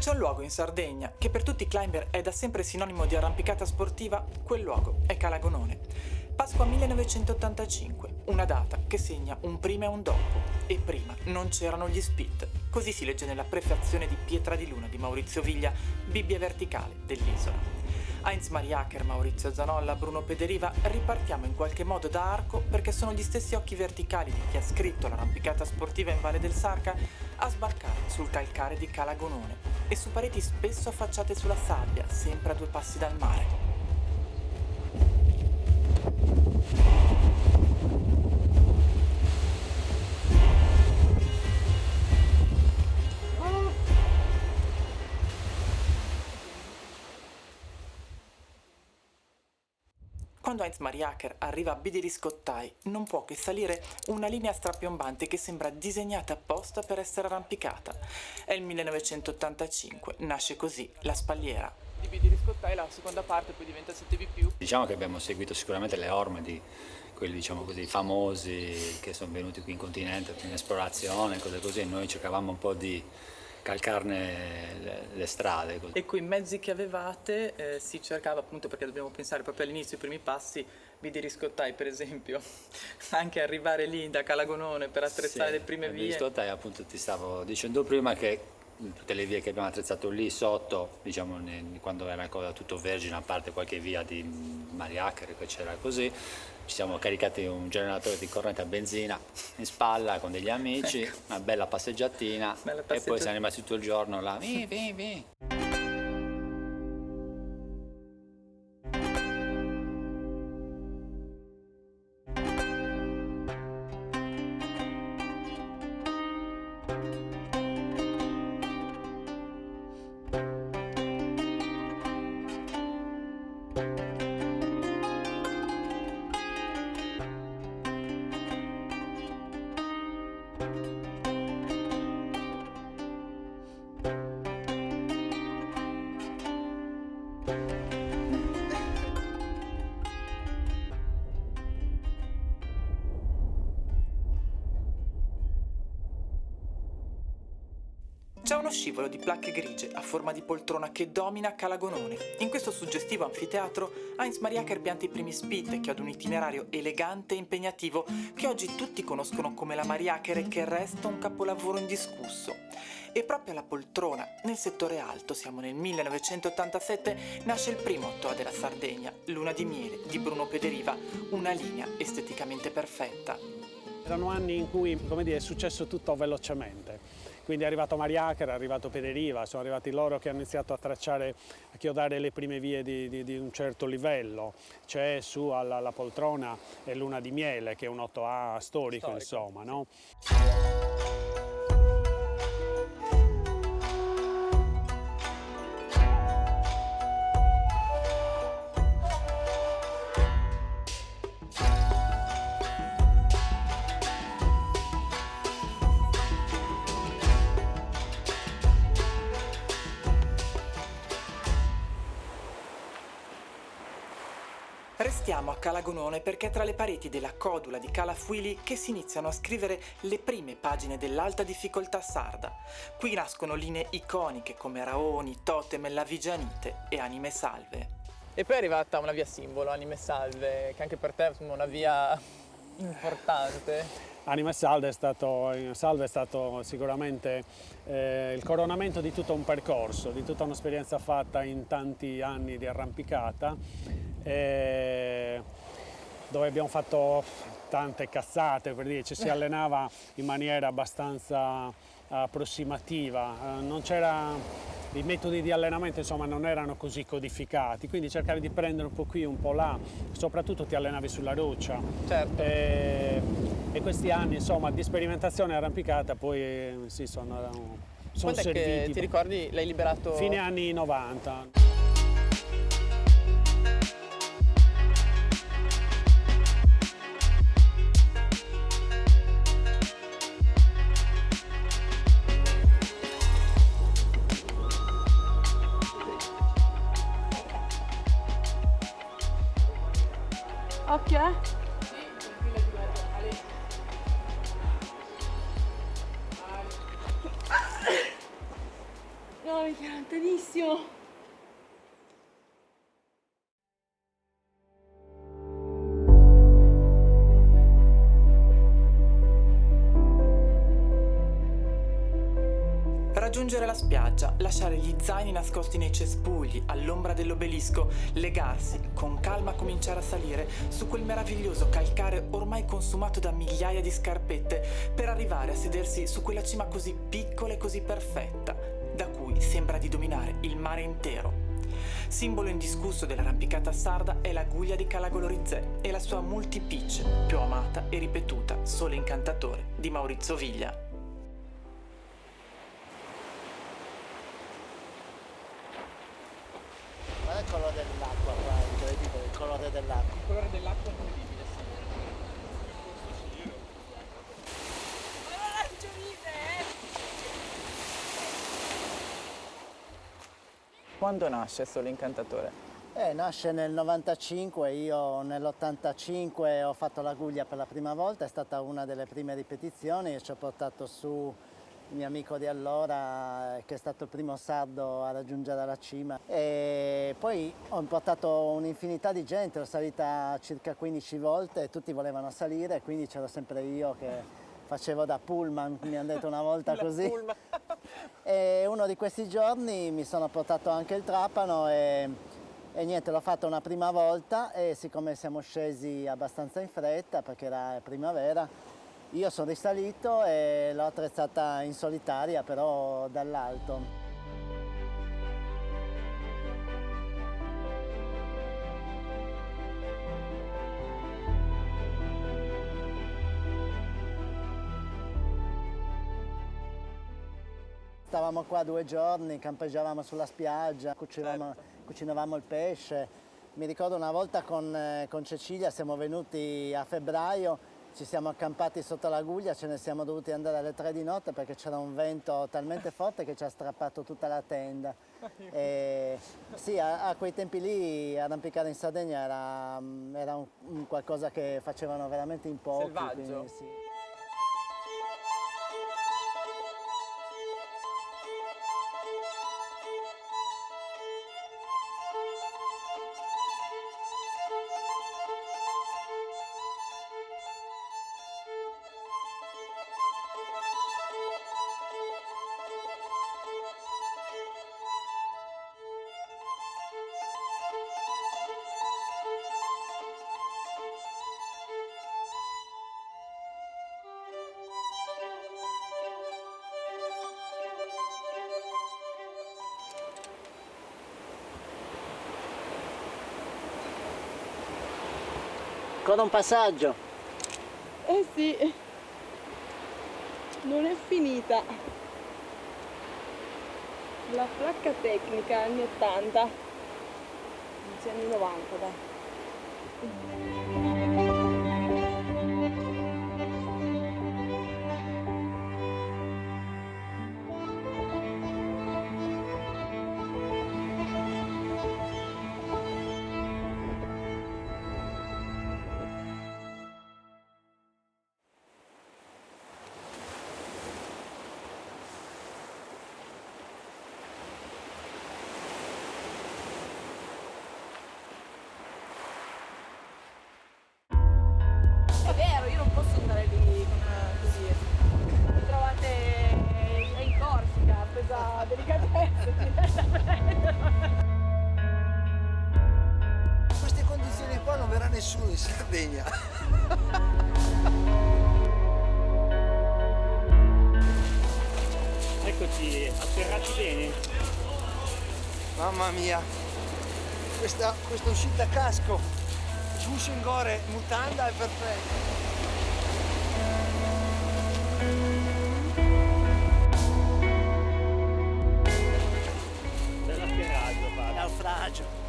c'è un luogo in Sardegna che per tutti i climber è da sempre sinonimo di arrampicata sportiva, quel luogo è Cala Gonone. Pasqua 1985, una data che segna un prima e un dopo. E prima non c'erano gli spit. Così si legge nella prefazione di Pietra di Luna di Maurizio Viglia, Bibbia verticale dell'isola. Heinz Mariacher, Maurizio Zanolla, Bruno Pederiva, ripartiamo in qualche modo da Arco perché sono gli stessi occhi verticali di chi ha scritto l'arrampicata sportiva in Valle del Sarca a sbarcare sul calcare di Cala Gonone e su pareti spesso affacciate sulla sabbia, sempre a 2 passi dal mare. Quando Heinz Mariacher arriva a Bidiriscottai non può che salire una linea strapiombante che sembra disegnata apposta per essere arrampicata. È il 1985, nasce così la spalliera. Di Bidiriscottai la seconda parte poi diventa 7V+. Diciamo che abbiamo seguito sicuramente le orme di quelli, diciamo così, famosi che sono venuti qui in continente in esplorazione, cose così, e noi cercavamo un po' di calcarne le strade. Così. E coi mezzi che avevate si cercava, appunto, perché dobbiamo pensare proprio all'inizio, i primi passi, Bidiriscottai per esempio, anche arrivare lì da Cala Gonone per attrezzare le prime vie. Bidiriscottai, appunto, ti stavo dicendo prima che tutte le vie che abbiamo attrezzato lì sotto, diciamo quando era ancora tutto vergine, a parte qualche via di Mariacher che c'era così, ci siamo caricati un generatore di corrente a benzina in spalla con degli amici, ecco. Una bella passeggiatina, e poi siamo rimasti tutto il giorno là, vi. C'è uno scivolo di placche grigie a forma di poltrona che domina Cala Gonone. In questo suggestivo anfiteatro Heinz Mariacher pianta i primi spit che ad un itinerario elegante e impegnativo che oggi tutti conoscono come la Mariacher e che resta un capolavoro indiscusso. E proprio alla poltrona, nel settore alto, siamo nel 1987, nasce il primo toa della Sardegna, Luna di miele, di Bruno Pederiva, una linea esteticamente perfetta. Erano anni in cui, come dire, è successo tutto velocemente. Quindi è arrivato Mariacher, è arrivato Pederiva, sono arrivati loro che hanno iniziato a tracciare, a chiodare le prime vie di un certo livello. C'è su alla poltrona Luna di miele, che è un 8A storico. Insomma, no? Restiamo a Cala Gonone perché è tra le pareti della codula di Cala Fuili che si iniziano a scrivere le prime pagine dell'alta difficoltà sarda. Qui nascono linee iconiche come Raoni, Totem, La Vigianite e Anime Salve. E poi è arrivata una via simbolo, Anime Salve, che anche per te è una via importante. Anime Salve è stato sicuramente il coronamento di tutto un percorso, di tutta un'esperienza fatta in tanti anni di arrampicata, dove abbiamo fatto tante cazzate, per dire, ci si allenava in maniera abbastanza approssimativa, i metodi di allenamento insomma non erano così codificati, quindi cercavi di prendere un po' qui, un po' là, soprattutto ti allenavi sulla roccia. Certo. E questi anni insomma di sperimentazione arrampicata poi sì, sono serviti. Che ti ricordi l'hai liberato? Fine anni 90. Occhio, No, mi che era lontanissimo. Raggiungere la spiaggia, lasciare gli zaini nascosti nei cespugli, all'ombra dell'obelisco, legarsi, con calma cominciare a salire su quel meraviglioso calcare ormai consumato da migliaia di scarpette, per arrivare a sedersi su quella cima così piccola e così perfetta, da cui sembra di dominare il mare intero. Simbolo indiscusso dell'arrampicata sarda è la guglia di Cala Golorizze e la sua multipitch, più amata e ripetuta solo in Cantatore di Maurizio Viglia. Il colore dell'acqua qua, incredibile, il colore dell'acqua. Il colore dell'acqua è incredibile, sì. Quando nasce Solo Incantatore? Nasce nel 95, io nell'85 ho fatto la guglia per la prima volta, è stata una delle prime ripetizioni e ci ho portato su il mio amico di allora, che è stato il primo sardo a raggiungere la cima. E poi ho portato un'infinità di gente, l'ho salita circa 15 volte e tutti volevano salire, quindi c'ero sempre io che facevo da pullman, mi hanno detto una volta così. E uno di questi giorni mi sono portato anche il trapano e niente, l'ho fatto una prima volta e siccome siamo scesi abbastanza in fretta perché era primavera, io sono risalito e l'ho attrezzata in solitaria, però dall'alto. Stavamo qua 2 giorni, campeggiavamo sulla spiaggia, cucinavamo il pesce. Mi ricordo una volta con Cecilia siamo venuti a febbraio, ci siamo accampati sotto la guglia, ce ne siamo dovuti andare alle 3 di notte perché c'era un vento talmente forte che ci ha strappato tutta la tenda. E sì, a quei tempi lì arrampicare in Sardegna era un qualcosa che facevano veramente in pochi. Selvaggio? Quindi, sì. Ancora un passaggio. Eh sì, non è finita. La placca tecnica anni 80, inizio anni 90, dai. È vero, io non posso andare lì così. Mi trovate in Corsica, presa delicatezze. In queste condizioni qua non verrà nessuno in Sardegna. Eccoci, atterrati bene. Mamma mia, questa uscita a casco, sbusso in gore, mutanda è perfetta. Bell'atterraggio, padre. Naufragio.